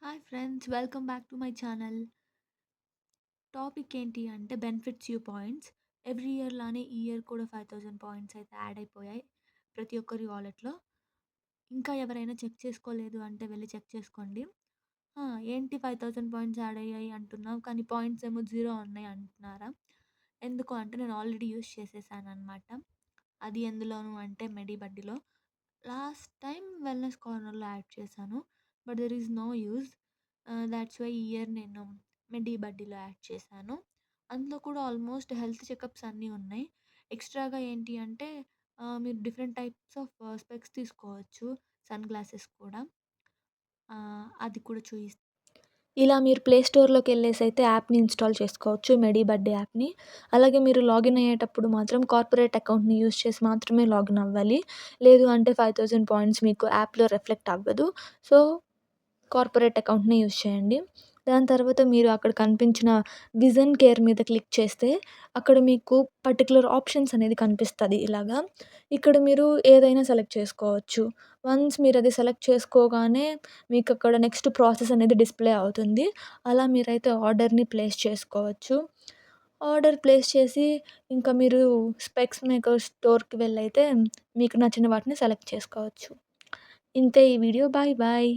Hi friends, welcome back to my channel. Topic ఏంటి అంటే benefits you points. Every year లానే ఈ year కూడా 5000 పాయింట్స్ అయితే యాడ్ అయిపోయాయి ప్రతి ఒక్కరి వాలెట్‌లో. ఇంకా ఎవరైనా చెక్ చేసుకోలేదు అంటే వెళ్లి చెక్ చేసుకోండి. ఆ! ఏంటి 5000 పాయింట్స్ యాడ్ అయ్యాయి అంటున్నావు, కానీ పాయింట్స్ ఏమో 0 ఉన్నాయి అంటున్నారా? ఎందుకు అంటే నేను ఆల్రెడీ యూజ్ చేసేసాననమాట. అది ఎందులోను అంటే మెడిబడ్డీలో. లాస్ట్ టైమ్ వెల్‌నెస్ కార్నర్‌లో యాడ్ చేశాను. But there is no use. That's why ఈ ఇయర్ నేను మెడిబడ్డీలో యాడ్ చేశాను. అందులో కూడా ఆల్మోస్ట్ హెల్త్ చెకప్స్ అన్నీ ఉన్నాయి. ఎక్స్‌ట్రాగా ఏంటి అంటే మీరు డిఫరెంట్ టైప్స్ ఆఫ్ స్పెక్స్ తీసుకోవచ్చు. సన్ గ్లాసెస్ కూడా. అది కూడా ఇలా మీరు ప్లే స్టోర్‌లోకెళ్ళేసైతే యాప్‌ని ఇన్‌స్టాల్ చేసుకోవచ్చు. మెడిబడ్డీ యాప్‌ని. అలాగే మీరు లాగిన్ అయ్యేటప్పుడు మాత్రం కార్పొరేట్ అకౌంట్‌ని యూజ్ చేసి మాత్రమే లాగిన్ అవ్వాలి. లేదు అంటే 5000 పాయింట్స్ మీకు యాప్‌లో రిఫ్లెక్ట్ అవ్వదు. సో, కార్పొరేట్ అకౌంట్‌ని యూజ్ చేయండి. దాని తర్వాత మీరు అక్కడ కనిపించిన విజన్ కేర్ మీద క్లిక్ చేస్తే అక్కడ మీకు పర్టిక్యులర్ ఆప్షన్స్ అనేది కనిపిస్తది ఇలాగా. ఇక్కడ మీరు ఏదైనా సెలెక్ట్ చేసుకోవచ్చు. వన్స్ మీరది సెలెక్ట్ చేసుకోగానే మీకక్కడ నెక్స్ట్ ప్రాసెస్ అనేది డిస్‌ప్లే అవుతుంది. అలా మీరైతే ఆర్డర్‌ని ప్లేస్ చేసుకోవచ్చు. ఆర్డర్ ప్లేస్ చేసి ఇంకా మీరు స్పెక్స్ మేకర్ స్టోర్‌కి వెళ్ళైతే మీకు నచ్చిన వాటిని సెలెక్ట్ చేసుకోవచ్చు. ఇంతే ఈ వీడియో. Bye bye.